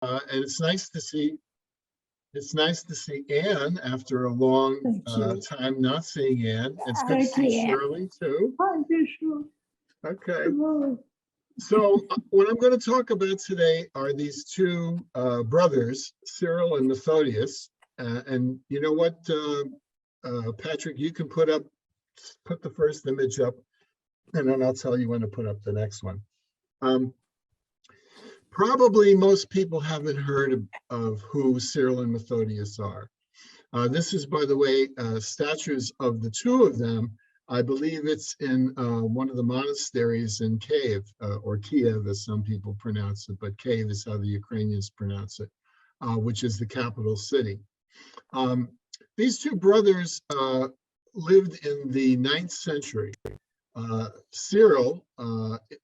And it's nice to see Anne after a long time not seeing Anne. It's good to see Shirley too. Hi, Bishop. Okay. Hello. So what I'm going to talk about today are these two brothers, Cyril and Methodius. And you know what, Patrick, you can put the first image up, and then I'll tell you when to put up the next one. Probably most people haven't heard of who Cyril and Methodius are. This is, by the way, statues of the two of them. I believe it's in one of the monasteries in Kiev, or Kiev, as some people pronounce it, but Kiev is how the Ukrainians pronounce it, which is the capital city. These two brothers lived in the 9th century. Cyril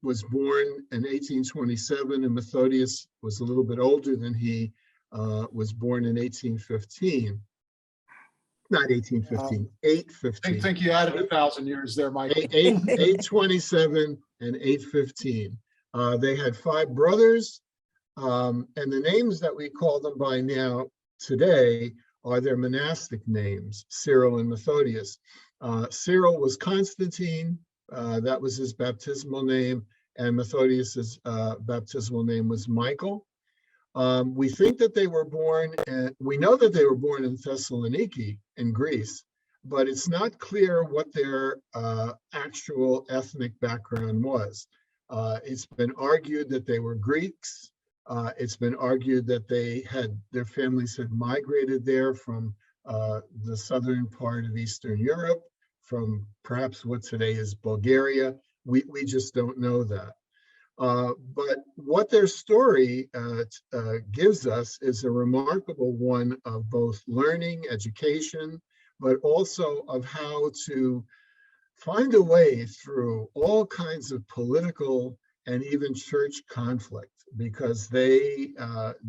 was born in 1827, and Methodius was a little bit older than he, was born in 1815. Not 1815, 815. I think you added 1,000 years there, Mike. 827 and 815. They had 5 brothers, and the names that we call them by now today are their monastic names, Cyril and Methodius. Cyril was Constantine, that was his baptismal name, and Methodius's baptismal name was Michael. We think that they were born, we know that they were born in Thessaloniki in Greece, but it's not clear what their actual ethnic background was. It's been argued that they were Greeks. It's been argued that their families had migrated there from the southern part of Eastern Europe, from perhaps what today is Bulgaria. We just don't know that. But what their story gives us is a remarkable one of both learning, education, but also of how to find a way through all kinds of political and even church conflict, because they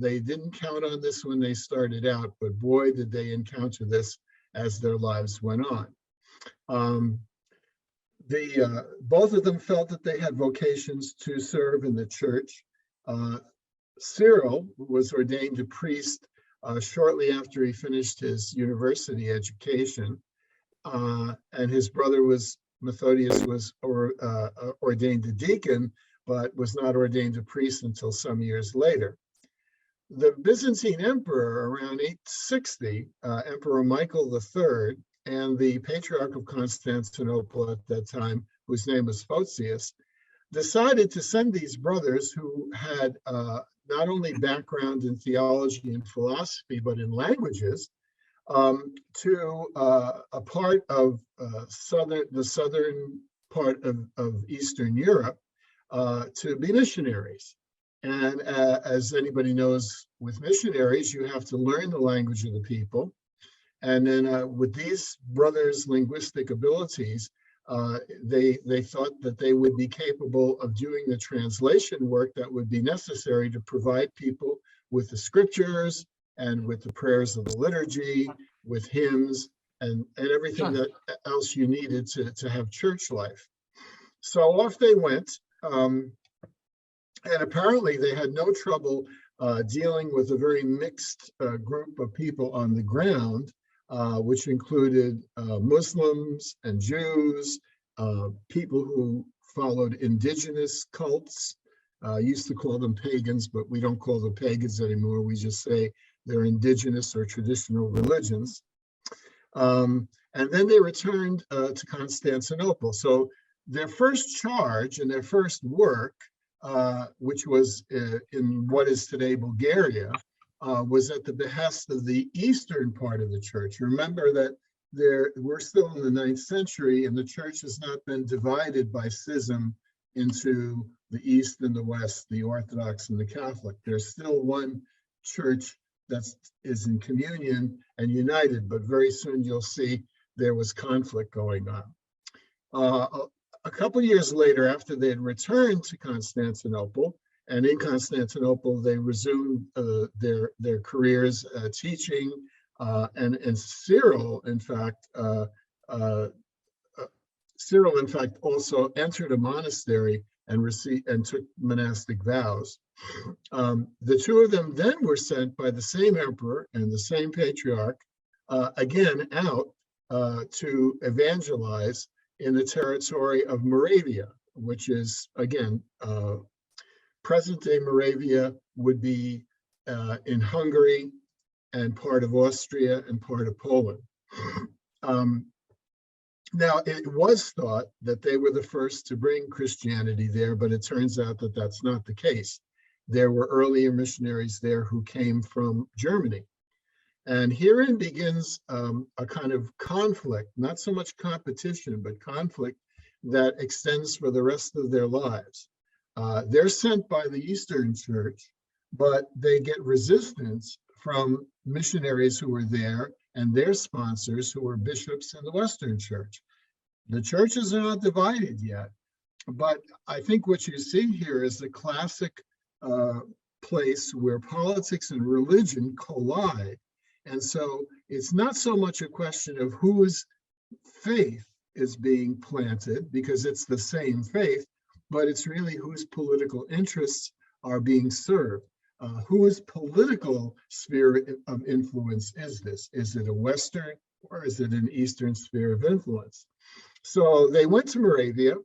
didn't count on this when they started out, but boy, did they encounter this as their lives went on. Both of them felt that they had vocations to serve in the church. Cyril was ordained a priest shortly after he finished his university education, and his brother Methodius was ordained a deacon, but was not ordained a priest until some years later. The Byzantine emperor around 860, Emperor Michael III, and the Patriarch of Constantinople at that time, whose name was Photius, decided to send these brothers who had not only background in theology and philosophy, but in languages, to a part of the southern part of Eastern Europe to be missionaries. And as anybody knows, with missionaries, you have to learn the language of the people. And then with these brothers' linguistic abilities, they thought that they would be capable of doing the translation work that would be necessary to provide people with the scriptures and with the prayers of the liturgy, with hymns, and everything that else you needed to have church life. So off they went, and apparently they had no trouble dealing with a very mixed group of people on the ground, which included Muslims and Jews, people who followed indigenous cults. Used to call them pagans, but we don't call them pagans anymore. We just say they're indigenous or traditional religions. And then they returned to Constantinople. So their first charge and their first work, which was in what is today Bulgaria, was at the behest of the eastern part of the church. Remember that we're still in the 9th century, and the church has not been divided by schism into the East and the West, the Orthodox and the Catholic. There's still one church that is in communion and united, but very soon you'll see there was conflict going on. A couple of years later, after they had returned to Constantinople, and in Constantinople, they resumed their careers teaching, and Cyril, in fact, Cyril, in fact, also entered a monastery and took monastic vows. The two of them then were sent by the same emperor and the same patriarch, again out to evangelize in the territory of Moravia, which is, again, present-day Moravia would be in Hungary and part of Austria and part of Poland. Now, it was thought that they were the first to bring Christianity there, but it turns out that that's not the case. There were earlier missionaries there who came from Germany. And herein begins a kind of conflict, not so much competition, but conflict that extends for the rest of their lives. They're sent by the Eastern Church, but they get resistance from missionaries who were there and their sponsors, who were bishops in the Western Church. The churches are not divided yet, but I think what you see here is the classic place where politics and religion collide. And so it's not so much a question of whose faith is being planted, because it's the same faith, but it's really whose political interests are being served. Whose political sphere of influence is this? Is it a Western or is it an Eastern sphere of influence? So they went to Moravia,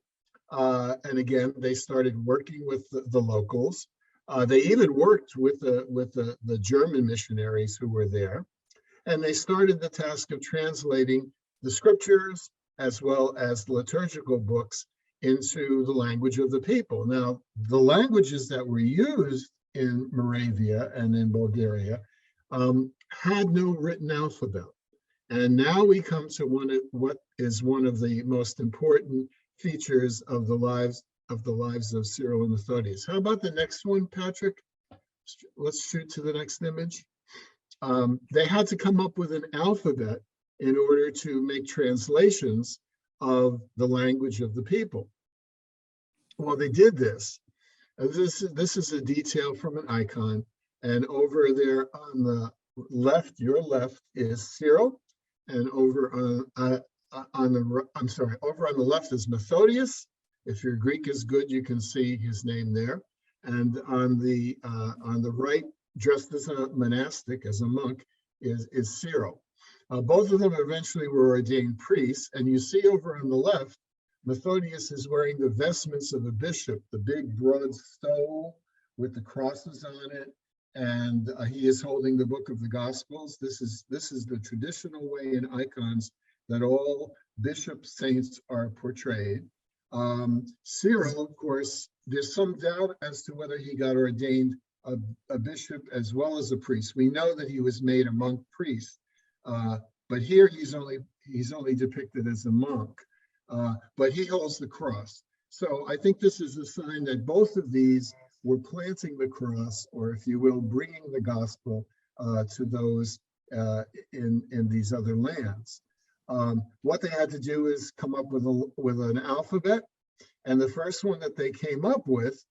and again, they started working with the locals. They even worked with the German missionaries who were there, and they started the task of translating the scriptures as well as the liturgical books into the language of the people. Now, the languages that were used in Moravia and in Bulgaria had no written alphabet. And now we come to what is one of the most important features of the lives of Cyril and Methodius. How about the next one, Patrick? Let's shoot to the next image. They had to come up with an alphabet in order to make translations of the language of the people. Well, they did this. This is a detail from an icon, and over there on the left, your left, is Cyril, and over on the left is Methodius. If your Greek is good, you can see his name there. And on the right, dressed as a monastic, as a monk, is Cyril. Both of them eventually were ordained priests, and you see over on the left, Methodius is wearing the vestments of a bishop, the big broad stole with the crosses on it, and he is holding the book of the Gospels. This is the traditional way in icons that all bishop saints are portrayed. Cyril, of course, there's some doubt as to whether he got ordained a bishop as well as a priest. We know that he was made a monk priest, but here he's only depicted as a monk. But he holds the cross. So I think this is a sign that both of these were planting the cross, or if you will, bringing the gospel to those in these other lands. What they had to do is come up with an alphabet, and the first one that they came up with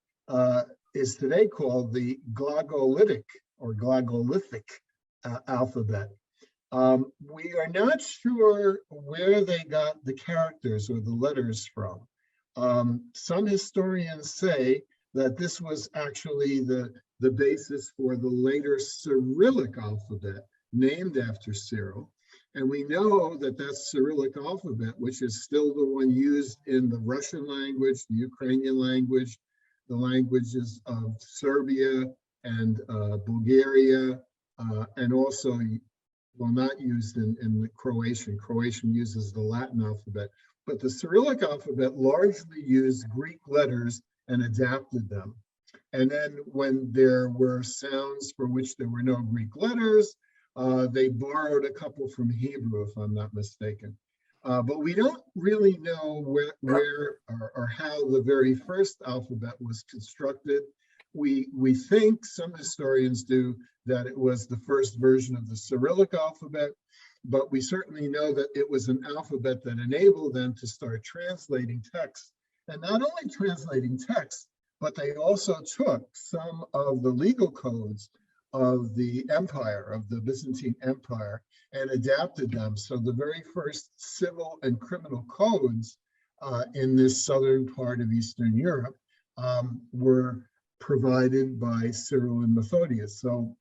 is today called the Glagolitic or Glagolithic alphabet. We are not sure where they got the characters or the letters from. Some historians say that this was actually the basis for the later Cyrillic alphabet, named after Cyril. And we know that that Cyrillic alphabet, which is still the one used in the Russian language, the Ukrainian language, the languages of Serbia and Bulgaria, and also, well, not used in the Croatian. Croatian uses the Latin alphabet, but the Cyrillic alphabet largely used Greek letters and adapted them. And then when there were sounds for which there were no Greek letters, they borrowed a couple from Hebrew, if I'm not mistaken. But we don't really know where or how the very first alphabet was constructed. We think, some historians do, that it was the first version of the Cyrillic alphabet, but we certainly know that it was an alphabet that enabled them to start translating text. And not only translating text, but they also took some of the legal codes of the empire, of the Byzantine Empire, and adapted them. So the very first civil and criminal codes in this southern part of Eastern Europe were provided by Cyril and Methodius. So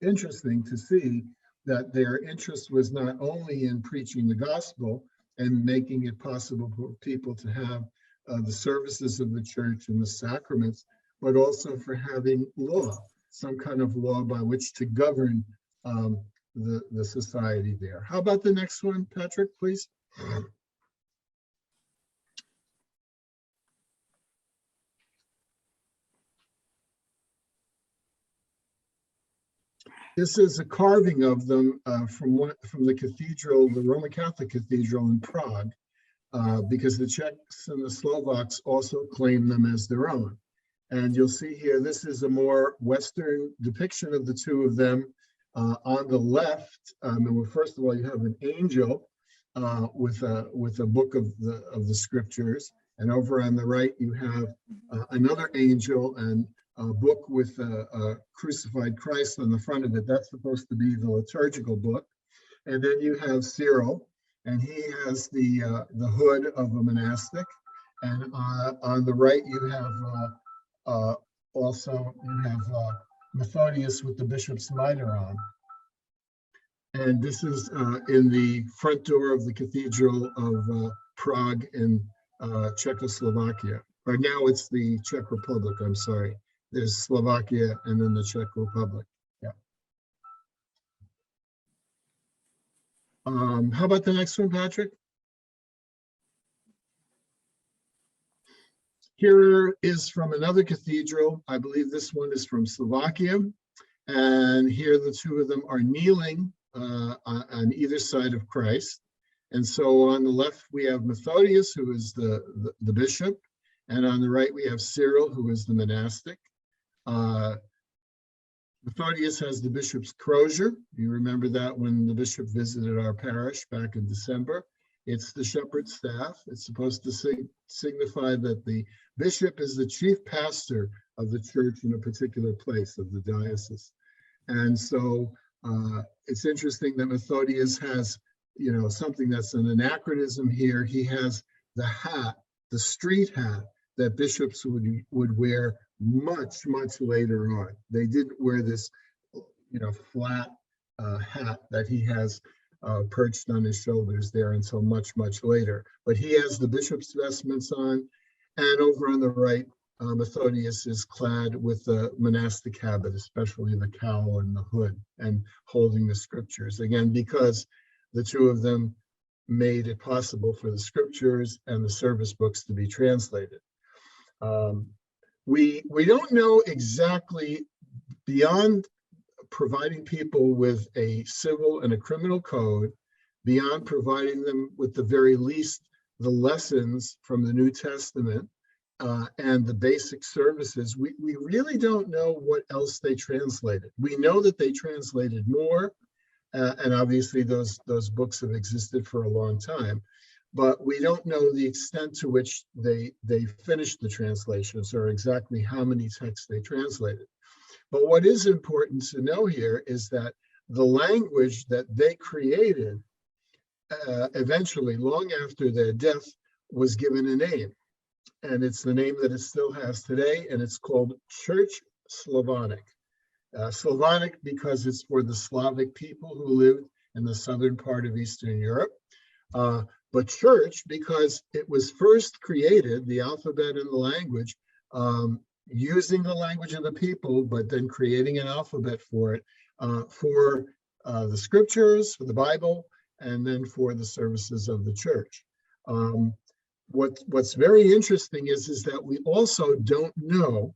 interesting to see that their interest was not only in preaching the gospel and making it possible for people to have the services of the church and the sacraments, but also for having law, some kind of law by which to govern the society there. How about the next one, Patrick, please? This is a carving of them from the cathedral, the Roman Catholic Cathedral in Prague, because the Czechs and the Slovaks also claim them as their own. And you'll see here, this is a more Western depiction of the two of them. On the left, first of all, you have an angel with a book of the scriptures, and over on the right you have another angel and a book with a crucified Christ on the front of it. That's supposed to be the liturgical book. And then you have Cyril, and he has the hood of a monastic. And on the right you have also Methodius with the bishop's mitre on. And this is in the front door of the Cathedral of Prague in Czechoslovakia. Or now it's the Czech Republic, I'm sorry. There's Slovakia and then the Czech Republic. Yeah. How about the next one, Patrick? Here is from another cathedral. I believe this one is from Slovakia. And here the two of them are kneeling on either side of Christ. And so on the left, we have Methodius, who is the bishop. And on the right, we have Cyril, who is the monastic. Methodius has the bishop's crozier. You remember that when the bishop visited our parish back in December. It's the shepherd's staff. It's supposed to signify that the bishop is the chief pastor of the church in a particular place of the diocese. And so it's interesting that Methodius has, something that's an anachronism here. He has the hat, the street hat that bishops would wear much later on. They didn't wear this, flat hat that he has perched on his shoulders there until much later. But he has the bishop's vestments on, and over on the right, Methodius is clad with the monastic habit, especially the cowl and the hood, and holding the scriptures. Again, because the two of them made it possible for the scriptures and the service books to be translated. We don't know exactly, beyond providing people with a civil and a criminal code, beyond providing them with the very least the lessons from the New Testament and the basic services, we really don't know what else they translated. We know that they translated more, and obviously those books have existed for a long time, but we don't know the extent to which they finished the translations or exactly how many texts they translated. But what is important to know here is that the language that they created eventually, long after their death, was given a name. And it's the name that it still has today, and it's called Church Slavonic. Slavonic because it's for the Slavic people who lived in the southern part of Eastern Europe. But church because it was first created, the alphabet and the language, using the language of the people, but then creating an alphabet for it, for the scriptures, for the Bible, and then for the services of the church. What's very interesting is that we also don't know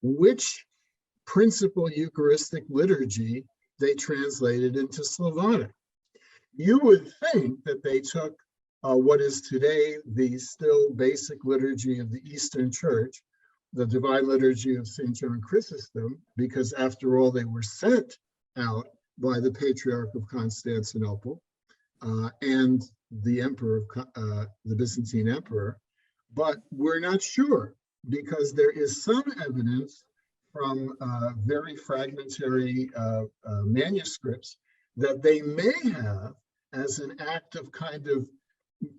which principal Eucharistic liturgy they translated into Slavonic. You would think that they took what is today the still basic liturgy of the Eastern Church, the Divine Liturgy of St. John Chrysostom, because after all, they were sent out by the Patriarch of Constantinople and the Emperor, the Byzantine Emperor. But we're not sure, because there is some evidence from very fragmentary manuscripts that they may have, as an act of kind of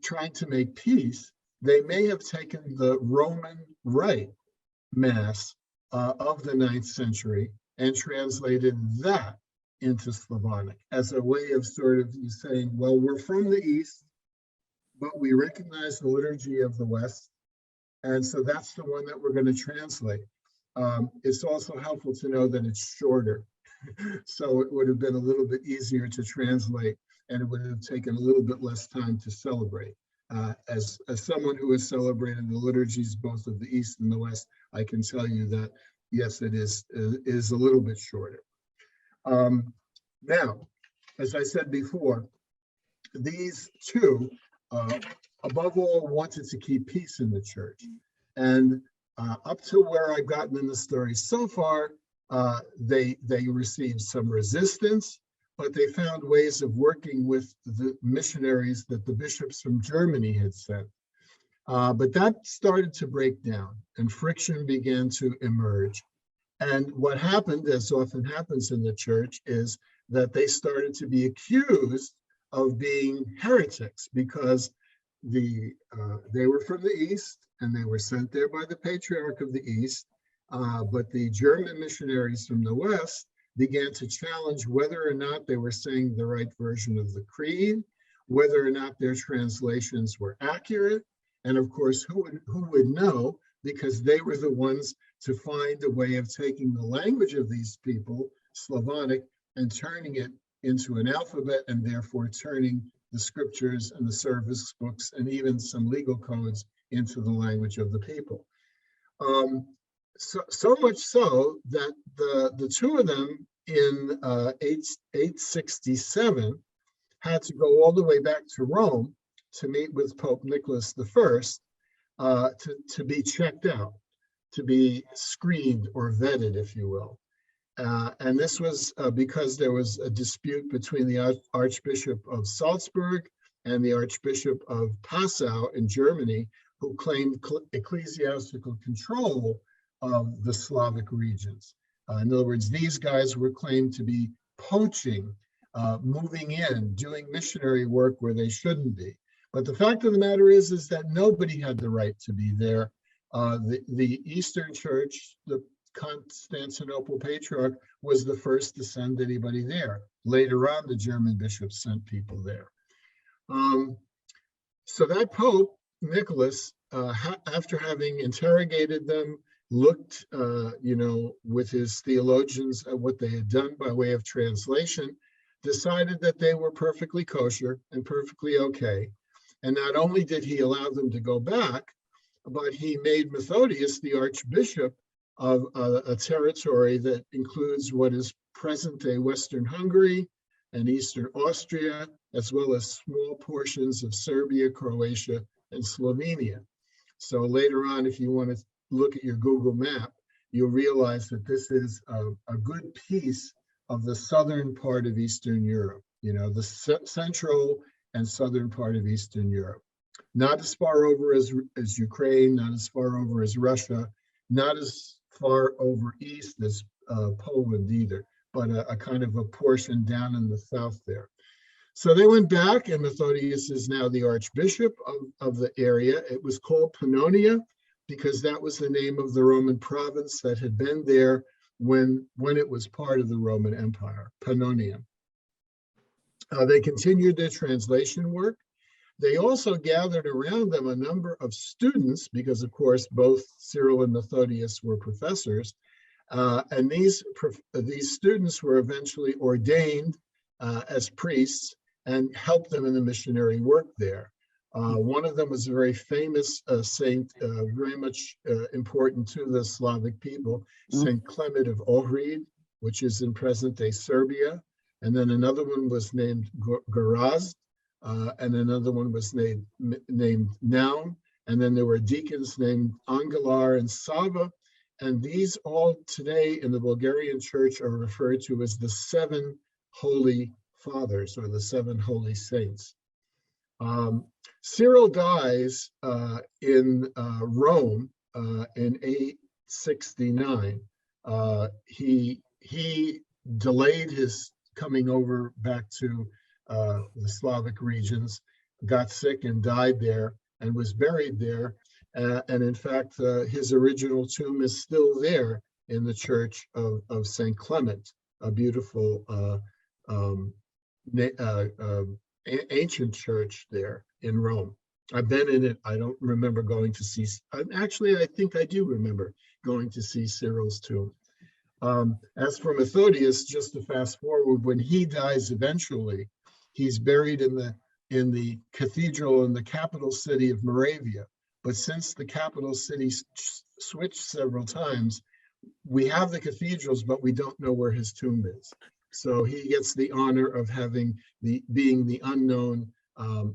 trying to make peace, they may have taken the Roman Rite Mass of the 9th century and translated that into Slavonic as a way of sort of saying, well, we're from the East, but we recognize the liturgy of the West. And so that's the one that we're going to translate. It's also helpful to know that it's shorter. So it would have been a little bit easier to translate, and it would have taken a little bit less time to celebrate. As someone who has celebrated the liturgies both of the East and the West, I can tell you that, yes, it is a little bit shorter. Now, as I said before, these two, above all, wanted to keep peace in the church. And up to where I've gotten in the story so far, they received some resistance, but they found ways of working with the missionaries that the bishops from Germany had sent. But that started to break down, and friction began to emerge. And what happened, as often happens in the church, is that they started to be accused of being heretics because they were from the East and they were sent there by the Patriarch of the East. But the German missionaries from the West began to challenge whether or not they were saying the right version of the creed, whether or not their translations were accurate. And of course, who would know, because they were the ones to find a way of taking the language of these people, Slavonic, and turning it into an alphabet, and therefore turning the scriptures and the service books and even some legal codes into the language of the people. So much so that the two of them in 867 had to go all the way back to Rome to meet with Pope Nicholas I to be checked out, to be screened or vetted, if you will. And this was because there was a dispute between the Archbishop of Salzburg and the Archbishop of Passau in Germany, who claimed ecclesiastical control of the Slavic regions. In other words, these guys were claimed to be poaching, moving in, doing missionary work where they shouldn't be. But the fact of the matter is that nobody had the right to be there. The Eastern Church, the Constantinople Patriarch, was the first to send anybody there. Later on, the German bishops sent people there. So that Pope, Nicholas, after having interrogated them, looked, with his theologians at what they had done by way of translation, decided that they were perfectly kosher and perfectly okay. And not only did he allow them to go back, but he made Methodius the archbishop of a territory that includes what is present-day Western Hungary and Eastern Austria, as well as small portions of Serbia, Croatia, and Slovenia. So later on, if you want to look at your Google map, you'll realize that this is a good piece of the southern part of Eastern Europe, the central and southern part of Eastern Europe. Not as far over as Ukraine, not as far over as Russia, not as far over east as Poland either, but a kind of a portion down in the south there. So they went back, and Methodius is now the archbishop of the area. It was called Pannonia because that was the name of the Roman province that had been there when it was part of the Roman Empire, Pannonia. They continued their translation work. They also gathered around them a number of students because, of course, both Cyril and Methodius were professors. And these students were eventually ordained as priests and helped them in the missionary work there. One of them was a very famous saint, very much important to the Slavic people, Saint Clement of Ohrid, which is in present-day Serbia. And then another one was named Gorazd, and another one was named Naum. And then there were deacons named Angelar and Sava. And these all today in the Bulgarian church are referred to as the 7 Holy Fathers or the 7 Holy Saints. Cyril dies in Rome in 869. He delayed his coming over back to the Slavic regions, got sick and died there. and was buried there. And in fact, his original tomb is still there in the church of St. Clement, a beautiful ancient church there in Rome. I've been in it. I don't remember going to see, actually, I think I do remember going to see Cyril's tomb. As for Methodius, just to fast forward, when he dies eventually, he's buried in the cathedral in the capital city of Moravia. But since the capital city switched several times, we have the cathedrals, but we don't know where his tomb is. So he gets the honor of being the unknown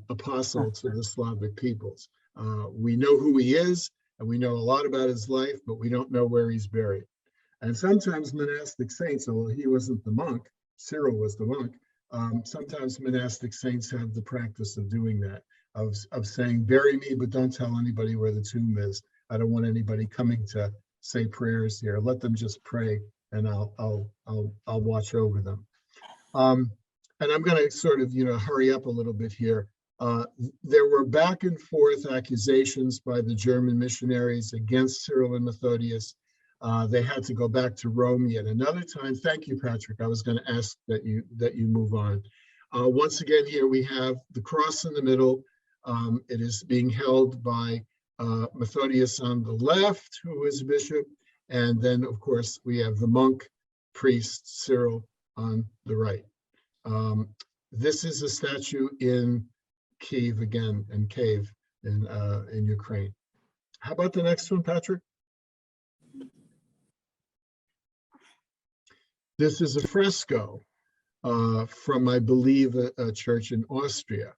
apostle to the Slavic peoples. We know who he is, and we know a lot about his life, but we don't know where he's buried. And sometimes monastic saints, although he wasn't the monk, Cyril was the monk, sometimes monastic saints have the practice of doing that, of saying, bury me, but don't tell anybody where the tomb is. I don't want anybody coming to say prayers here. Let them just pray, and I'll watch over them. And I'm going to sort of, hurry up a little bit here. There were back and forth accusations by the German missionaries against Cyril and Methodius. They had to go back to Rome yet another time. Thank you, Patrick. I was going to ask that you move on. Once again, here we have the cross in the middle. It is being held by Methodius on the left, who is bishop, and then, of course, we have the monk priest Cyril on the right. This is a statue in Kiev again, in Kiev in Ukraine. How about the next one, Patrick? This is a fresco from, I believe, a church in Austria.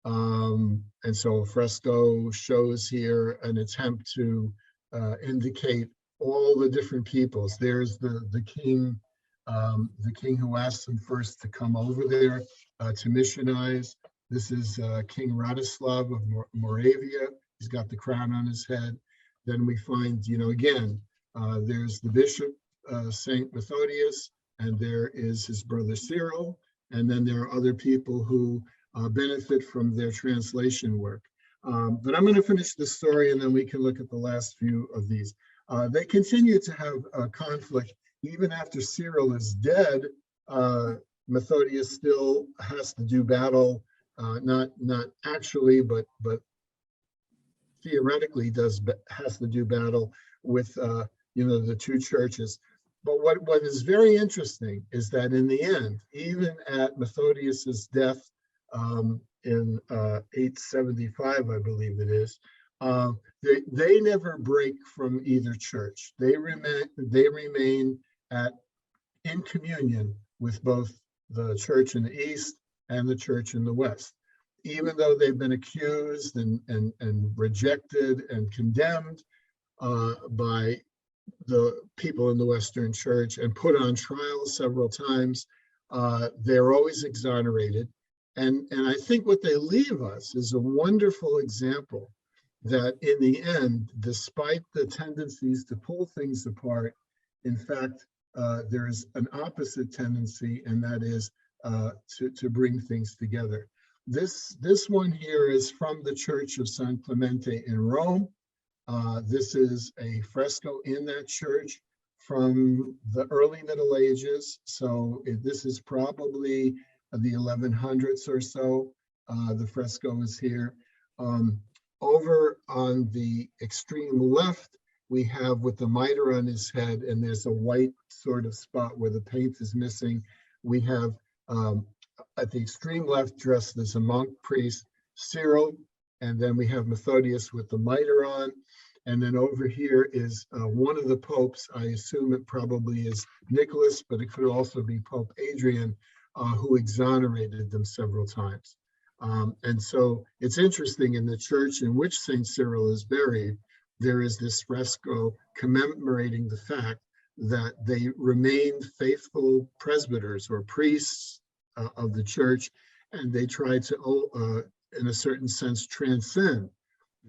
And so a fresco shows here an attempt to indicate all the different peoples. There's the king who asked them first to come over there to missionize. This is King Radoslav of Moravia. He's got the crown on his head. Then we find, again, there's the bishop, Saint Methodius, and there is his brother Cyril. And then there are other people who benefit from their translation work. But I'm going to finish the story, and then we can look at the last few of these. They continue to have a conflict. Even after Cyril is dead, Methodius still has to do battle, not actually, but theoretically has to do battle with the two churches. But what is very interesting is that in the end, even at Methodius's death in 875, I believe it is, they never break from either church. They remain in communion with both the church in the East and the church in the West, even though they've been accused and rejected and condemned by the people in the Western Church and put on trial several times. They're always exonerated. And I think what they leave us is a wonderful example that in the end, despite the tendencies to pull things apart, in fact, there's an opposite tendency, and that is to bring things together. This one here is from the Church of San Clemente in Rome. This is a fresco in that church from the early Middle Ages. So this is probably the 1100s or so. The fresco is here. Over on the extreme left, we have with the mitre on his head, and there's a white sort of spot where the paint is missing. We have at the extreme left, dressed as a monk priest, Cyril, and then we have Methodius with the mitre on. And then over here is one of the popes. I assume it probably is Nicholas, but it could also be Pope Adrian, who exonerated them several times. And so it's interesting, in the church in which St. Cyril is buried, there is this fresco commemorating the fact that they remained faithful presbyters or priests of the church, and they tried to, in a certain sense, transcend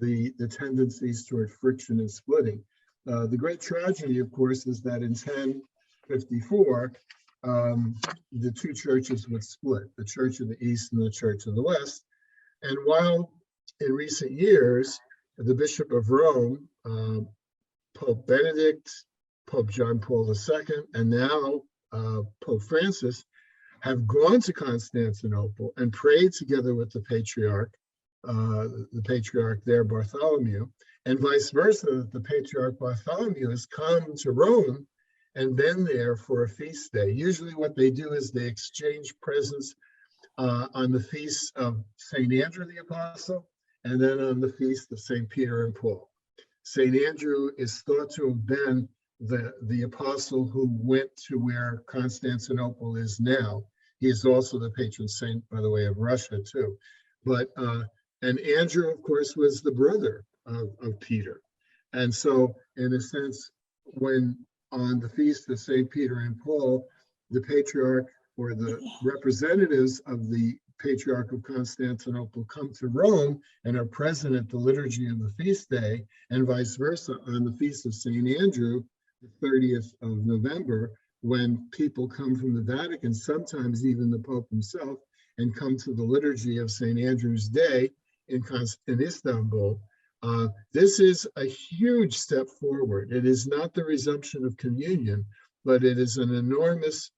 the tendencies toward friction and splitting. The great tragedy, of course, is that in 1054, the two churches would split, the Church of the East and the Church of the West. And while in recent years, the Bishop of Rome, Pope Benedict, Pope John Paul II, and now Pope Francis have gone to Constantinople and prayed together with the patriarch there, Bartholomew, and vice versa, that the patriarch Bartholomew has come to Rome and been there for a feast day. Usually what they do is they exchange presents on the feast of St. Andrew the Apostle, and then on the feast of St. Peter and Paul. St. Andrew is thought to have been the apostle who went to where Constantinople is now. He is also the patron saint, by the way, of Russia too. But and Andrew, of course, was the brother of Peter. And so, in a sense, when on the feast of St. Peter and Paul, the patriarch or the representatives of the Patriarch of Constantinople come to Rome and are present at the liturgy of the feast day, and vice versa on the feast of St. Andrew, the 30th of November, when people come from the Vatican, sometimes even the Pope himself, and come to the liturgy of St. Andrew's Day in Istanbul. This is a huge step forward. It is not the resumption of communion, but it is an enormous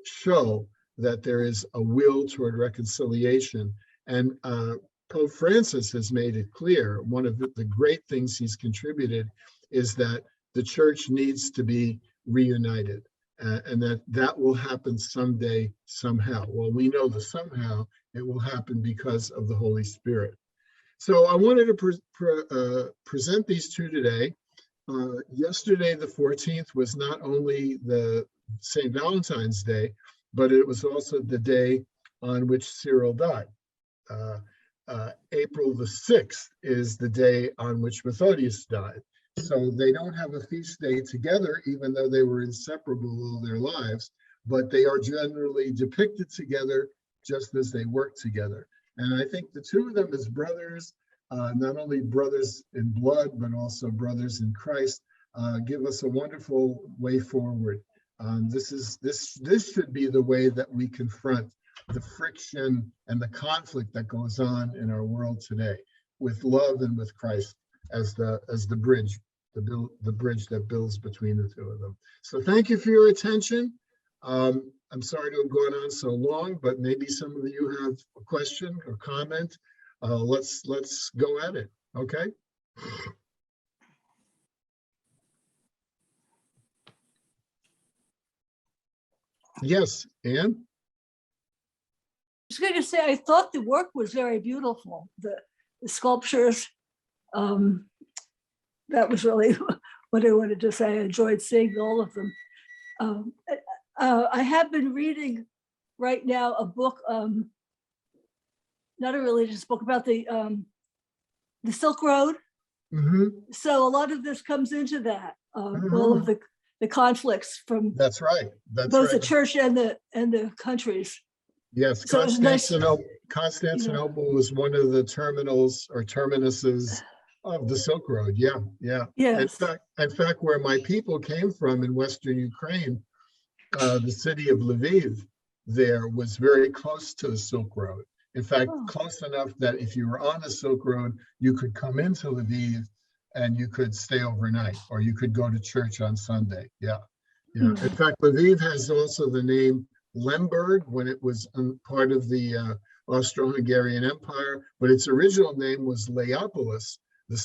show that there is a will toward reconciliation. And Pope Francis has made it clear, one of the great things he's contributed is that the church needs to be reunited, and that will happen someday, somehow. Well, we know that somehow it will happen because of the Holy Spirit. So I wanted to present these two today. Yesterday, the 14th, was not only the St. Valentine's Day, but it was also the day on which Cyril died. April the 6th is the day on which Methodius died. So they don't have a feast day together, even though they were inseparable all their lives, but they are generally depicted together just as they work together. And I think the two of them as brothers, not only brothers in blood, but also brothers in Christ, give us a wonderful way forward. This should be the way that we confront the friction and the conflict that goes on in our world today, with love and with Christ as the bridge, the bridge that builds between the two of them. So thank you for your attention. I'm sorry to have gone on so long, but maybe some of you have a question or comment. Let's go at it. Okay. Yes, Anne? I was going to say, I thought the work was very beautiful. The sculptures, that was really what I wanted to say. I enjoyed seeing all of them. I have been reading right now a book, not a religious book, about the Silk Road. Mm-hmm. So a lot of this comes into that, Mm-hmm. all of the conflicts from That's right. That's both right. the church and the countries. Yes, So it's nice. Constantinople was one of the terminals or terminuses of the Silk Road. Yeah, yeah. Yes. In fact, where my people came from in Western Ukraine, the city of Lviv there was very close to the Silk Road. In fact, close enough that if you were on the Silk Road, you could come into Lviv and you could stay overnight, or you could go to church on Sunday. Yeah, yeah. In fact, Lviv has also the name Lemberg when it was part of the Austro-Hungarian Empire, but its original name was Leopolis, the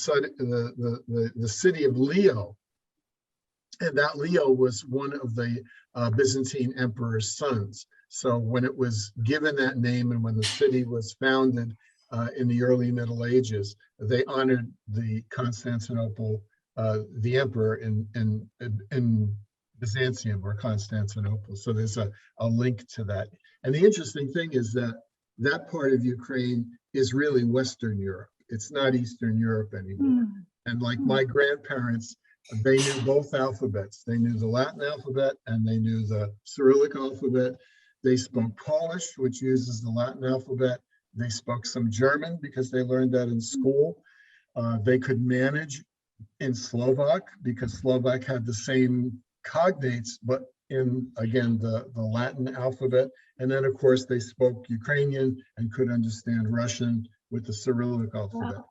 city of Leo. And that Leo was one of the Byzantine emperor's sons. So when it was given that name and when the city was founded in the early Middle Ages, they honored the Constantinople, the emperor in Byzantium or Constantinople. So there's a link to that. And the interesting thing is that that part of Ukraine is really Western Europe. It's not Eastern Europe anymore. And like my grandparents, they knew both alphabets. They knew the Latin alphabet and they knew the Cyrillic alphabet. They spoke Polish, which uses the Latin alphabet. They spoke some German because they learned that in school. They could manage in Slovak because Slovak had the same cognates, but in, again, the Latin alphabet. And then, of course, they spoke Ukrainian and could understand Russian with the Cyrillic alphabet. Wow.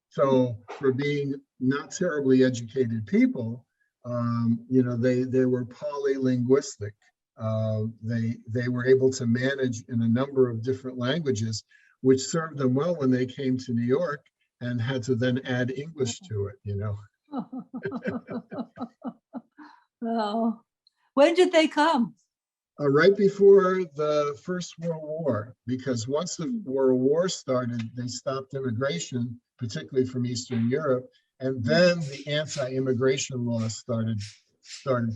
So for being not terribly educated people, they were polylinguistic. They were able to manage in a number of different languages, which served them well when they came to New York and had to then add English to it, Wow. When did they come? Right before the First World War, because once the World War started, they stopped immigration, particularly from Eastern Europe, and then the anti-immigration laws started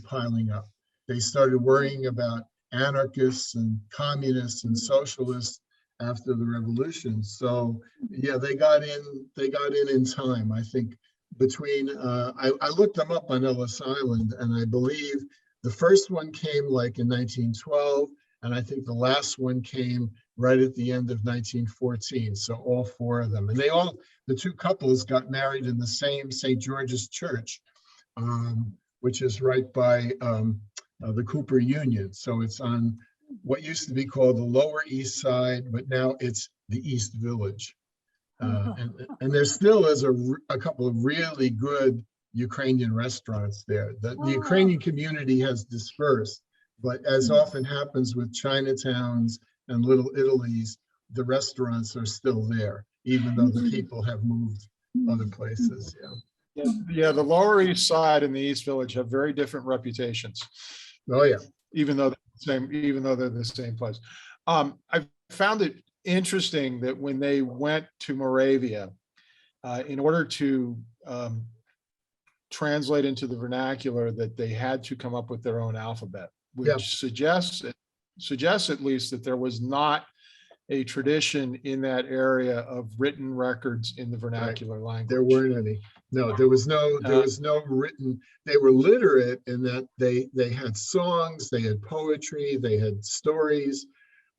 piling up. They started worrying about anarchists and communists and socialists after the revolution. So yeah, they got in time. I think between I looked them up on Ellis Island, and I believe the first one came like in 1912, and I think the last one came right at the end of 1914. So all four of them, and the two couples got married in the same St. George's Church, which is right by the Cooper Union. So it's on what used to be called the Lower East Side, but now it's the East Village. And there still is a couple of really good Ukrainian restaurants there. The Ukrainian community has dispersed, but as often happens with Chinatowns and Little Italies, the restaurants are still there, even though the people have moved other places. Yeah, the Lower East Side and the East Village have very different reputations. Oh yeah. Even though they're the same place. I found it interesting that when they went to Moravia, in order to translate into the vernacular, that they had to come up with their own alphabet, which suggests at least that there was not a tradition in that area of written records in the vernacular language. There weren't any. No, there was no written. They were literate in that they had songs, they had poetry, they had stories.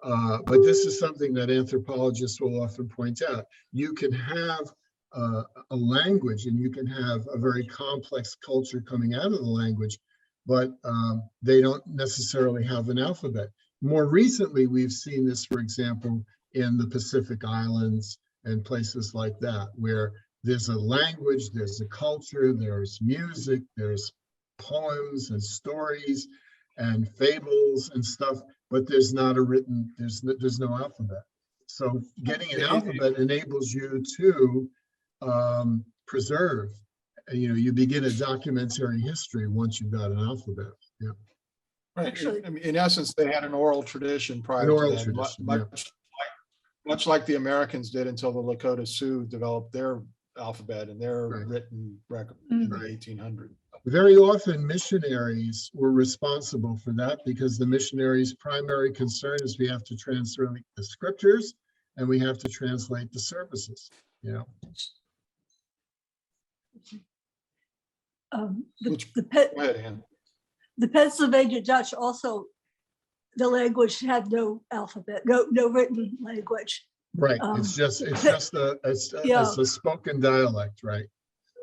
But this is something that anthropologists will often point out. You can have a language and you can have a very complex culture coming out of the language, but they don't necessarily have an alphabet. More recently, we've seen this, for example, in the Pacific Islands and places like that, where there's a language, there's a culture, there's music, there's poems and stories and fables and stuff, but there's not a written, there's no alphabet. So getting an alphabet enables you to preserve, you begin a documentary history once you've got an alphabet. Yeah. Right. Actually, I mean, in essence, they had an oral tradition prior An oral to that, tradition, much like the Americans did until the Lakota Sioux developed their alphabet and their Right. written record in the Right. 1800s. Very often missionaries were responsible for that, because the missionaries' primary concern is we have to translate the scriptures and we have to translate the services. the Go ahead, Ann. the Pennsylvania Dutch also, the language had no alphabet, no written language. Right. It's just a spoken dialect, right?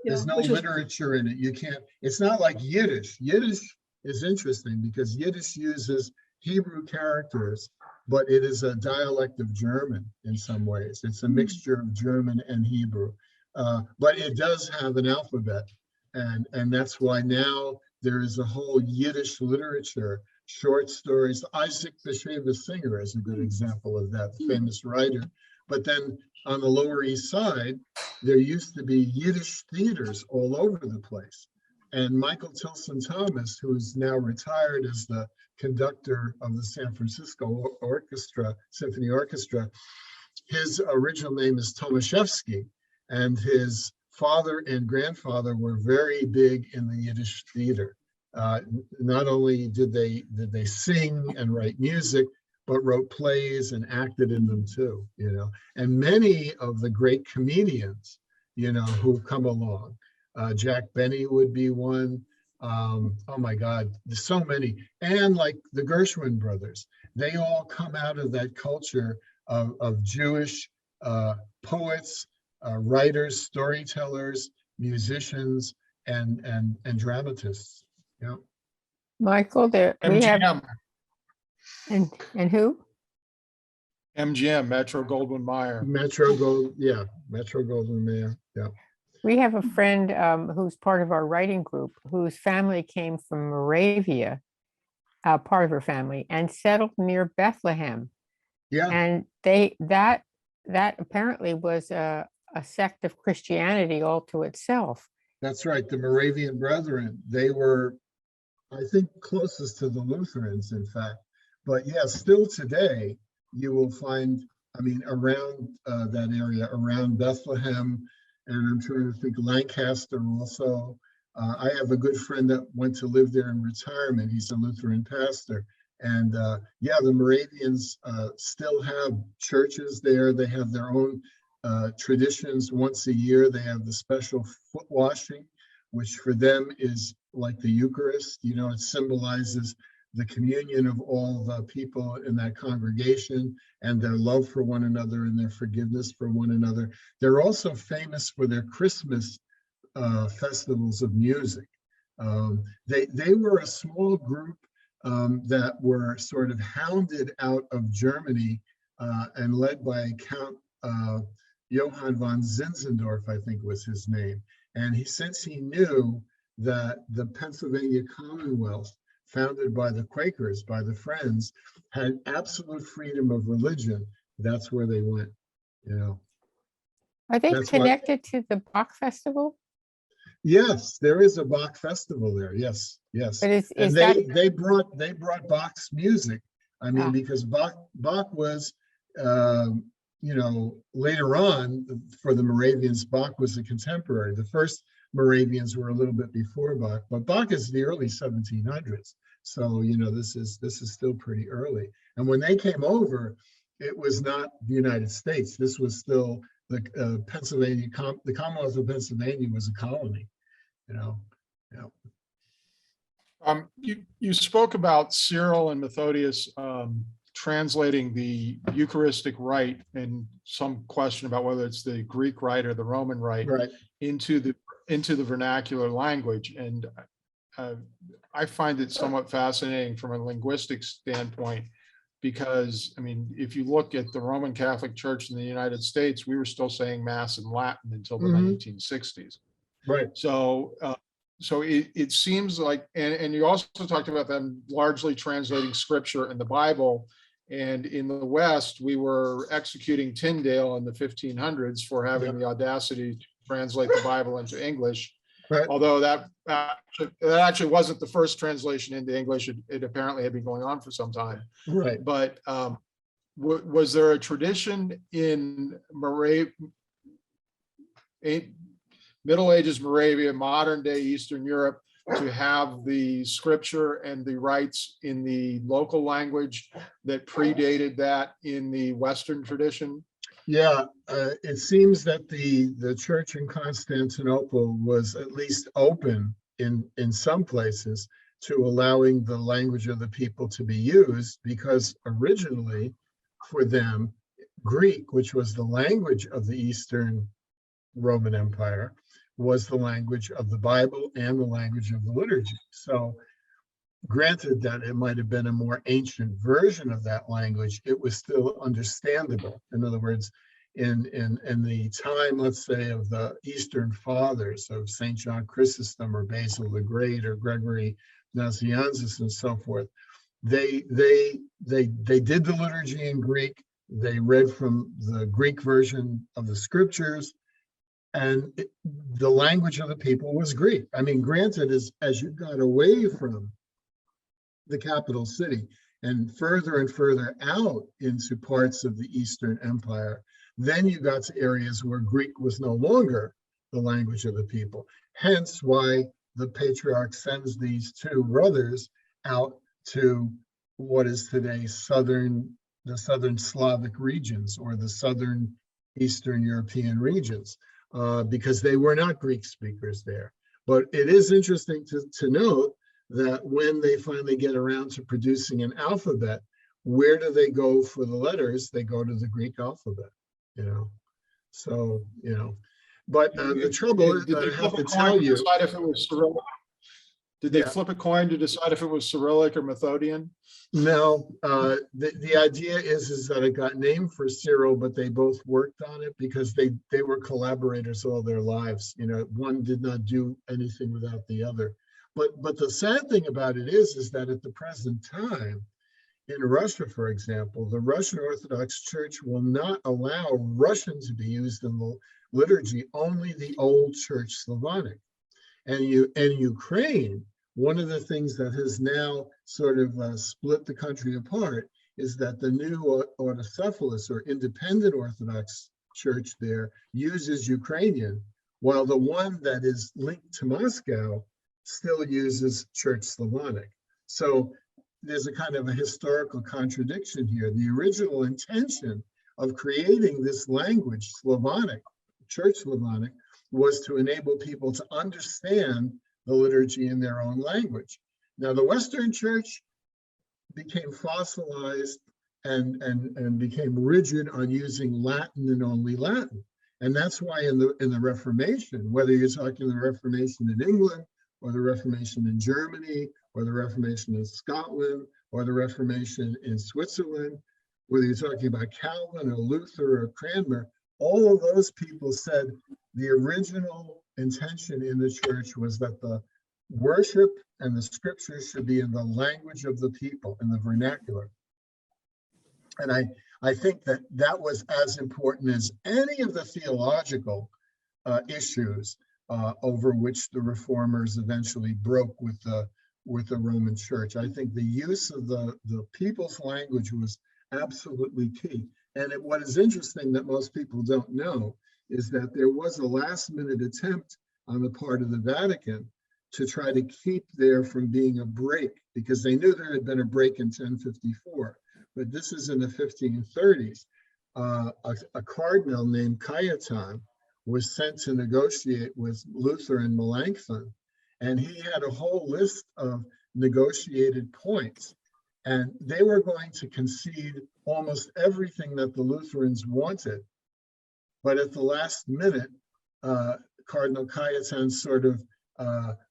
There's no literature in it. You can't, it's not like Yiddish. Yiddish is interesting because Yiddish uses Hebrew characters, but it is a dialect of German in some ways. It's a mixture of German and Hebrew, but it does have an alphabet. And that's why now there is a whole Yiddish literature, short stories. Isaac Bashevis Singer is a good example of that, the famous writer. But then on the Lower East Side, there used to be Yiddish theaters all over the place. And Michael Tilson Thomas, who is now retired as the conductor of the San Francisco Symphony Orchestra, his original name is Tomaszewski, and his father and grandfather were very big in the Yiddish theater. Not only did they sing and write music, but wrote plays and acted in them too, And many of the great comedians, who've come along, Jack Benny would be one. Oh my God, there's so many. And like the Gershwin brothers, they all come out of that culture of Jewish poets, writers, storytellers, musicians, and dramatists. Yeah. Michael, there we have, MGM. and who? MGM, Metro Goldwyn Mayer. Metro Goldwyn Mayer, yeah. We have a friend who's part of our writing group whose family came from Moravia, part of her family, and settled near Bethlehem. Yeah, And that apparently was a sect of Christianity all to itself. that's right. The Moravian Brethren, they were, I think, closest to the Lutherans, in fact. But yeah, still today, you will find, I mean, around that area, around Bethlehem, and I'm trying to think Lancaster also. I have a good friend that went to live there in retirement. He's a Lutheran pastor. And yeah, the Moravians still have churches there. They have their own traditions. Once a year, they have the special foot washing, which for them is like the Eucharist. You know, it symbolizes the communion of all the people in that congregation and their love for one another and their forgiveness for one another. They're also famous for their Christmas festivals of music. They were a small group that were sort of hounded out of Germany and led by Count Johann von Zinzendorf, I think was his name. And since he knew that the Pennsylvania Commonwealth, founded by the Quakers, by the Friends, had absolute freedom of religion, that's where they went, you know. Are they That's why- connected to the Bach Festival? Yes, there is a Bach festival there. Yes, yes. But is And that they brought Bach's music. I mean, Ah. because Bach was, you know, later on for the Moravians, Bach was a contemporary. The first Moravians were a little bit before Bach, but Bach is the early 1700s. So, you know, this is still pretty early. And when they came over, it was not the United States. This was still the Pennsylvania, the Commonwealth of Pennsylvania was a colony, you know. Yeah. You spoke about Cyril and Methodius translating the Eucharistic rite, and some question about whether it's the Greek rite or the Roman rite, Right. into the vernacular language. And I find it somewhat fascinating from a linguistic standpoint, because, I mean, if you look at the Roman Catholic Church in the United States, we were still saying Mass in Latin until the Mhm. 1960s. Right. So it seems like, and you also talked about them largely translating scripture and the Bible. And in the West, we were executing Tyndale in the 1500s for having the audacity to translate the Bible into English. Right. Although that actually wasn't the first translation into English. It apparently had been going on for some time. Right. But was there a tradition in Middle Ages Moravia, modern day Eastern Europe, to have the scripture and the rites in the local language that predated that in the Western tradition? Yeah, it seems that the church in Constantinople was at least open in some places to allowing the language of the people to be used, because originally for them, Greek, which was the language of the Eastern Roman Empire, was the language of the Bible and the language of the liturgy. So granted that it might have been a more ancient version of that language, it was still understandable. In other words, in the time, let's say, of the Eastern Fathers, of St. John Chrysostom or Basil the Great or Gregory Nazianzus and so forth, they did the liturgy in Greek. They read from the Greek version of the scriptures, and the language of the people was Greek. I mean, granted, as you got away from the capital city and further out into parts of the Eastern Empire, then you got to areas where Greek was no longer the language of the people. Hence why the patriarch sends these two brothers out to what is today the southern Slavic regions, or the southern Eastern European regions, because they were not Greek speakers there. But it is interesting to note that when they finally get around to producing an alphabet, where do they go for the letters? They go to the Greek alphabet, you know. So, you know, but the trouble is, I have to tell you, If it was Cyrillic. Did they Yeah. flip a coin to decide if it was Cyrillic or Methodian? No, the idea is that it got named for Cyril, but they both worked on it because they were collaborators all their lives. You know, one did not do anything without the other. But the sad thing about it is that at the present time, in Russia, for example, the Russian Orthodox Church will not allow Russian to be used in the liturgy, only the old Church Slavonic. And Ukraine, one of the things that has now sort of split the country apart is that the new autocephalous or independent Orthodox Church there uses Ukrainian, while the one that is linked to Moscow still uses Church Slavonic. So there's a kind of a historical contradiction here. The original intention of creating this language, Slavonic, Church Slavonic, was to enable people to understand the liturgy in their own language. Now, the Western Church became fossilized and became rigid on using Latin and only Latin. And that's why in the Reformation, whether you're talking the Reformation in England or the Reformation in Germany or the Reformation in Scotland or the Reformation in Switzerland, whether you're talking about Calvin or Luther or Cranmer, all of those people said the original intention in the church was that the worship and the scriptures should be in the language of the people, in the vernacular. And I think that that was as important as any of the theological issues over which the reformers eventually broke with the Roman Church. I think the use of the people's language was absolutely key. And what is interesting that most people don't know is that there was a last-minute attempt on the part of the Vatican to try to keep there from being a break, because they knew there had been a break in 1054. But this is in the 1530s. A cardinal named Cajetan was sent to negotiate with Luther and Melanchthon, and he had a whole list of negotiated points. And they were going to concede almost everything that the Lutherans wanted. But at the last minute, Cardinal Cajetan sort of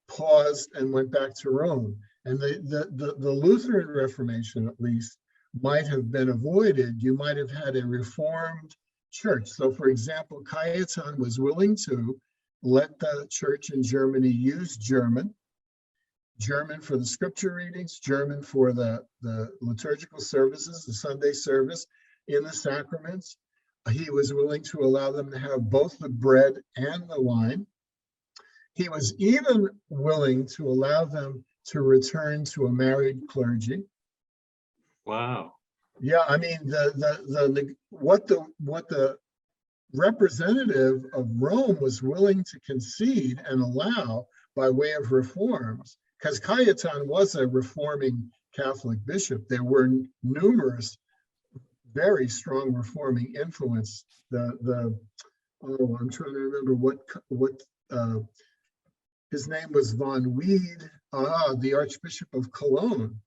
paused and went back to Rome. And the Lutheran Reformation, at least, might have been avoided. You might have had a Reformed church. So, for example, Cajetan was willing to let the church in Germany use German for the scripture readings, German for the liturgical services, the Sunday service, in the sacraments. He was willing to allow them to have both the bread and the wine. He was even willing to allow them to return to a married clergy. Wow. Yeah, I mean, what the representative of Rome was willing to concede and allow by way of reforms, because Cajetan was a reforming Catholic bishop. There were numerous very strong reforming influence. I'm trying to remember what his name was von Weed, the Archbishop of Cologne,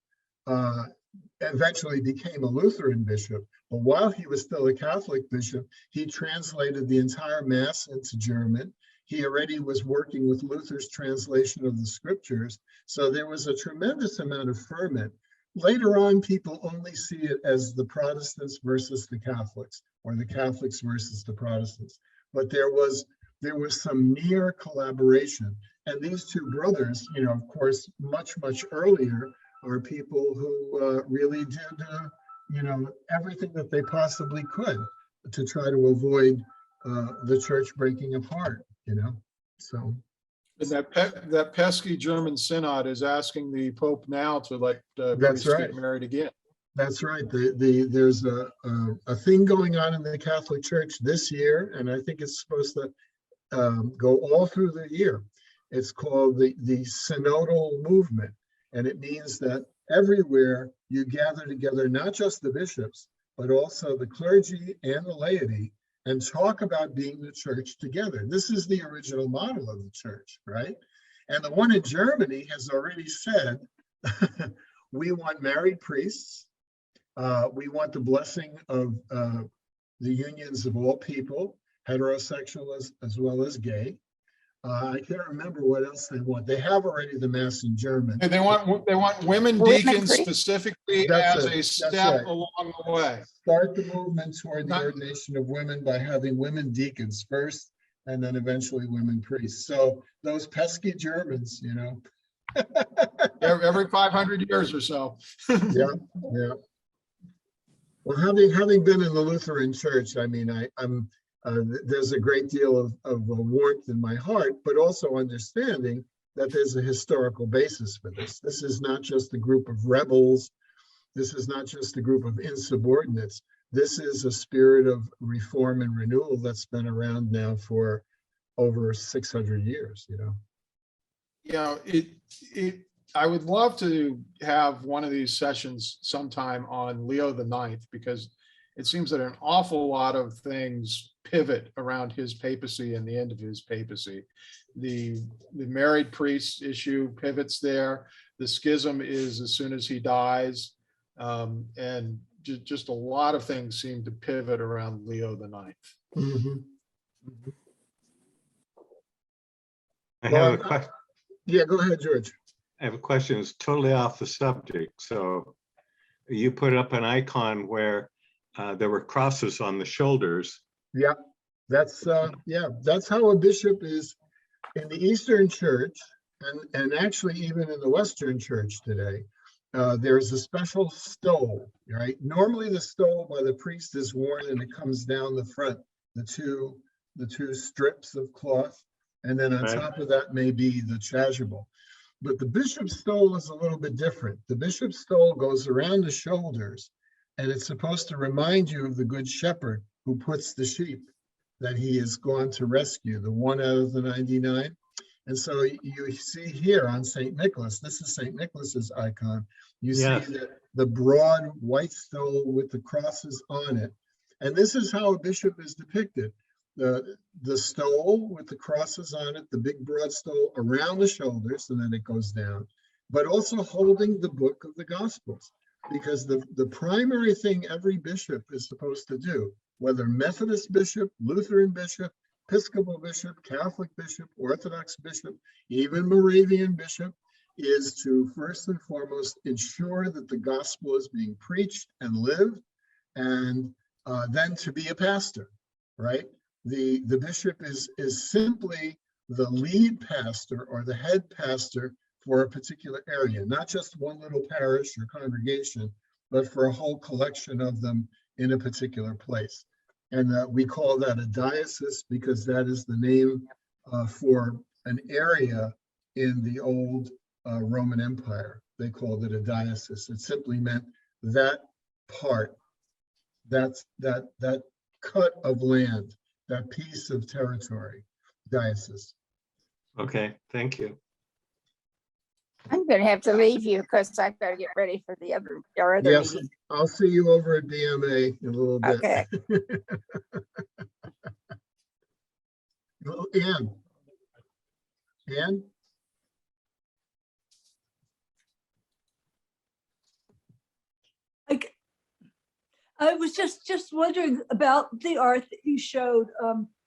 eventually became a Lutheran bishop. But while he was still a Catholic bishop, he translated the entire Mass into German. He already was working with Luther's translation of the scriptures. So there was a tremendous amount of ferment. Later on, people only see it as the Protestants versus the Catholics, or the Catholics versus the Protestants. But there was some near collaboration. And these two brothers, you know, of course, much earlier, are people who really did, everything that they possibly could to try to avoid the church breaking apart, so. And that pesky German synod is asking the Pope now to let That's priests right. get married again. That's right. There's a thing going on in the Catholic Church this year, and I think it's supposed to go all through the year. It's called the synodal movement, and it means that everywhere you gather together, not just the bishops, but also the clergy and the laity, and talk about being the church together. This is the original model of the church, right? And the one in Germany has already said, we want married priests. We want the blessing of the unions of all people, heterosexual as well as gay. I can't remember what else they want. They have already the mass in German. And they want women Women deacons priests. specifically That's as it. a That's step right. along the way. Start the movement toward the Not- ordination of women by having women deacons first, and then eventually women priests. So those pesky Germans, you know. Every 500 years or so. Yeah, yeah. Well, having been in the Lutheran Church, I mean, there's a great deal of warmth in my heart, but also understanding that there's a historical basis for this. This is not just a group of rebels. This is not just a group of insubordinates. This is a spirit of reform and renewal that's been around now for over 600 years, you know. You know, I would love to have one of these sessions sometime on Leo the Ninth, because it seems that an awful lot of things pivot around his papacy and the end of his papacy. The married priest issue pivots there. The schism is as soon as he dies. And just a lot of things seem to pivot around Leo the Ninth. Mhm. I Well, have a question. Yeah, go ahead, George. I have a question. It's totally off the subject. So you put up an icon where there were crosses on the shoulders. Yeah, that's how a bishop is in the Eastern Church, and actually even in the Western Church today. There's a special stole, right? Normally the stole by the priest is worn and it comes down the front, the two strips of cloth, and then on Right. top of that may be the chasuble. But the bishop's stole is a little bit different. The bishop's stole goes around the shoulders, and it's supposed to remind you of the good shepherd who puts the sheep that he has gone to rescue, the one out of the 99. And so you see here on St. Nicholas, this is St. Nicholas's icon. You Yes. see the broad white stole with the crosses on it. And this is how a bishop is depicted. The stole with the crosses on it, the big broad stole around the shoulders, and then it goes down, but also holding the book of the Gospels, because the primary thing every bishop is supposed to do, whether Methodist bishop, Lutheran bishop, Episcopal bishop, Catholic bishop, Orthodox bishop, even Moravian bishop, is to first and foremost ensure that the gospel is being preached and lived, and then to be a pastor, right? The bishop is simply the lead pastor or the head pastor for a particular area, not just one little parish or congregation, but for a whole collection of them in a particular place. And we call that a diocese because that is the name for an area in the old Roman Empire. They called it a diocese. It simply meant that part, that cut of land, that piece of territory, diocese. Okay, thank you. I'm gonna have to leave you because I've got to get ready for our other Yes, meeting. I'll see you over at BMA in a little bit. Okay. Well, Ann? I was just wondering about the art that you showed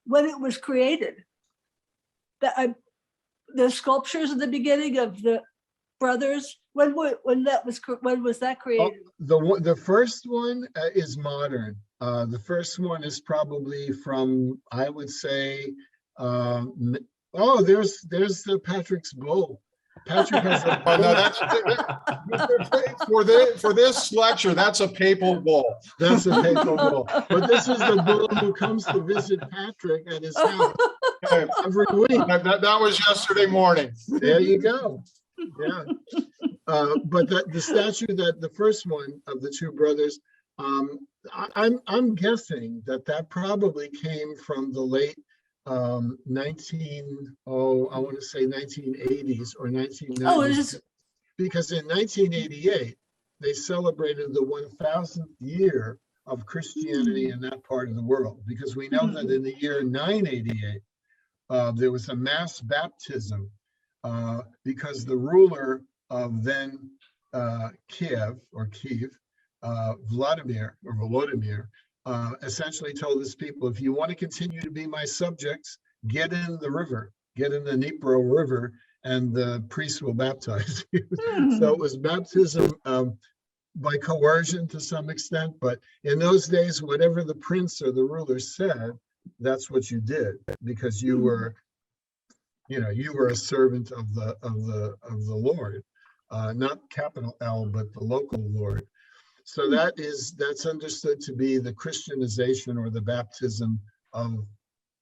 when it was created. The sculptures at the beginning of the brothers. When was that created? The first one is modern. The first one is probably from, I would say, there's the Patrick's bull. Patrick has a Oh, no, bull. for this lecture, that's a papal bull. That's a papal bull. But this is the bull who comes to visit Patrick at his house every week. That was yesterday morning. There you go. Yeah. But the statue, that the first one of the two brothers, I'm guessing that probably came from the late I want to say 1980s or 1990s. Because in 1988, they celebrated the 1000th year of Christianity in that part of the world. Because we know that in the year 988, there was a mass baptism because the ruler of then Kiev, Volodymyr, essentially told his people, if you want to continue to be my subjects, get in the river get in the Dnipro River and the priest will baptize you. Hmm. So it was baptism by coercion to some extent, but in those days, whatever the prince or the ruler said, that's what you did, because you were, you were a servant of the Lord, not capital L, but the local Lord. So that's understood to be the Christianization or the baptism of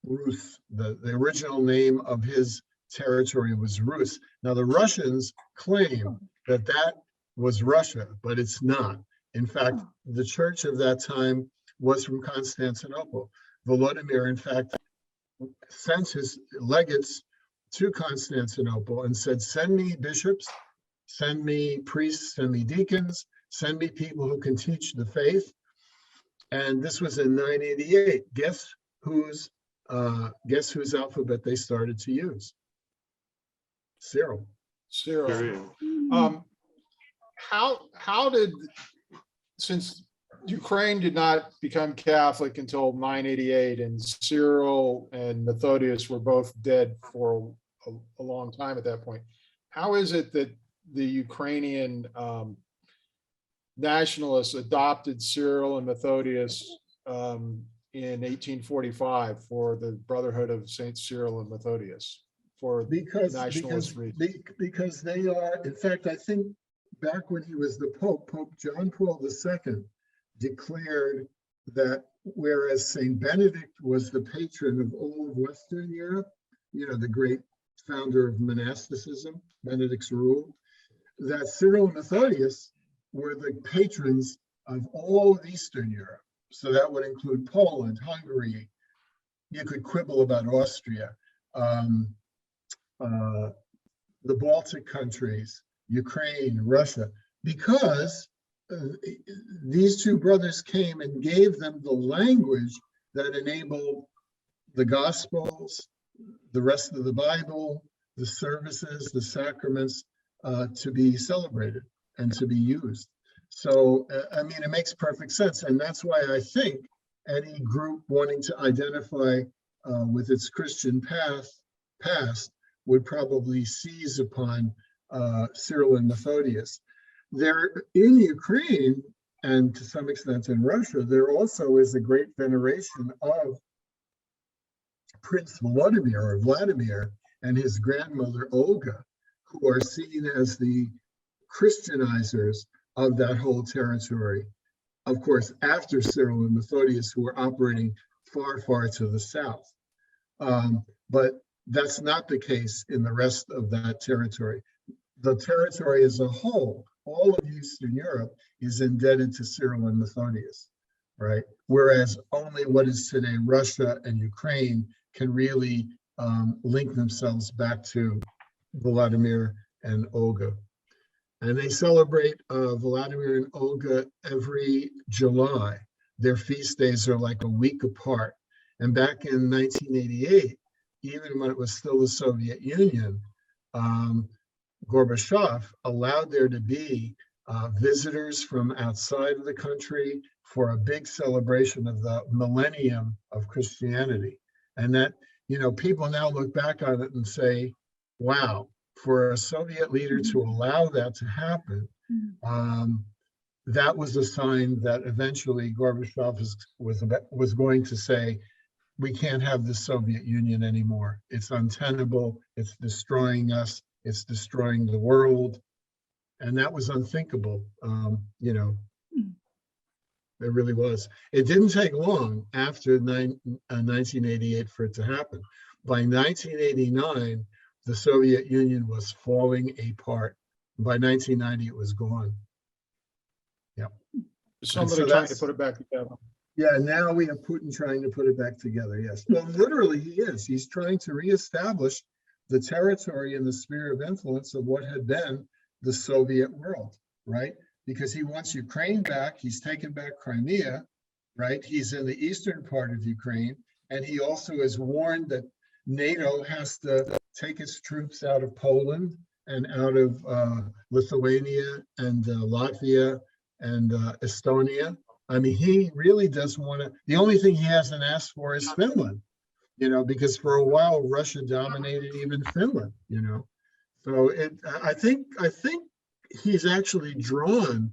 Rus. The original name of his territory was Rus. Now the Russians claim that that was Russia, but it's not. In fact, the church of that time was from Constantinople. Volodymyr, in fact, sent his legates to Constantinople and said, send me bishops, send me priests, send me deacons, send me people who can teach the faith. And this was in 988. Guess whose alphabet they started to use? Cyril. Cyril. Hmm. How did, since Ukraine did not become Catholic until 988 and Cyril and Methodius were both dead for a long time at that point, how is it that the Ukrainian nationalists adopted Cyril and Methodius in 1845 for the Brotherhood of Saint Cyril and Methodius for nationalist reasons? Because they are, in fact, I think back when he was the Pope, Pope John Paul II declared that whereas Saint Benedict was the patron of all of Western Europe, the great founder of monasticism, Benedict's rule, that Cyril and Methodius were the patrons of all of Eastern Europe. So that would include Poland, Hungary. You could quibble about Austria, the Baltic countries, Ukraine, Russia, because these two brothers came and gave them the language that enabled the Gospels, the rest of the Bible, the services, the sacraments to be celebrated and to be used. So, it makes perfect sense. And that's why I think any group wanting to identify with its Christian past would probably seize upon Cyril and Methodius. There in Ukraine, and to some extent in Russia, there also is a great veneration of Prince Volodymyr or Vladimir and his grandmother Olga, who are seen as the Christianizers of that whole territory. Of course, after Cyril and Methodius, who were operating far, far to the south. But that's not the case in the rest of that territory. The territory as a whole, all of Eastern Europe, is indebted to Cyril and Methodius, right? Whereas only what is today Russia and Ukraine can really link themselves back to Vladimir and Olga. And they celebrate Vladimir and Olga every July. Their feast days are like a week apart. And back in 1988, even when it was still the Soviet Union, Gorbachev allowed there to be visitors from outside of the country for a big celebration of the millennium of Christianity. And that, people now look back on it and say, wow, for a Soviet leader to allow that to happen, that was a sign that eventually Gorbachev was going to say, we can't have the Soviet Union anymore. It's untenable. It's destroying us. It's destroying the world. And that was unthinkable. It really was. It didn't take long after 1988 for it to happen. By 1989, the Soviet Union was falling apart. By 1990, it was gone. Yeah. Somebody trying to put it back together. Yeah, now we have Putin trying to put it back together, yes. Well, literally he is. He's trying to reestablish the territory and the sphere of influence of what had been the Soviet world, right? Because he wants Ukraine back. He's taken back Crimea, right? He's in the eastern part of Ukraine. And he also has warned that NATO has to take its troops out of Poland and out of Lithuania and Latvia and Estonia. I mean, he really does want to, the only thing he hasn't asked for is Finland. because for a while Russia dominated even Finland, So I think he's actually drawn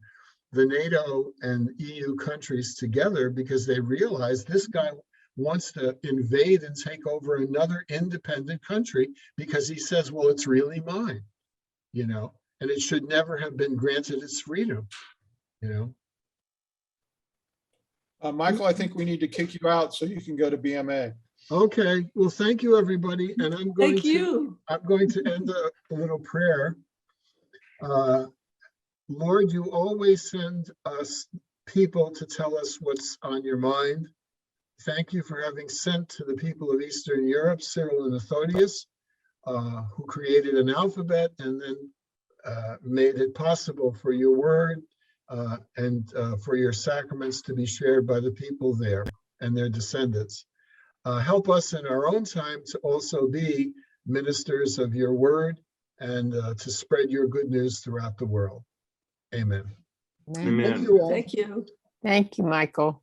the NATO and EU countries together because they realize this guy wants to invade and take over another independent country because he says, well, it's really mine, and it should never have been granted its freedom, Michael, I think we need to kick you out so you can go to BMA. Okay, well, thank you, everybody. And I'm going Thank you. to end a little prayer. Lord, you always send us people to tell us what's on your mind. Thank you for having sent to the people of Eastern Europe, Cyril and Methodius, who created an alphabet and then made it possible for your word and for your sacraments to be shared by the people there and their descendants. Help us in our own time to also be ministers of your word and to spread your good news throughout the world. Amen. Amen. Thank you all. Thank you. Thank you, Michael.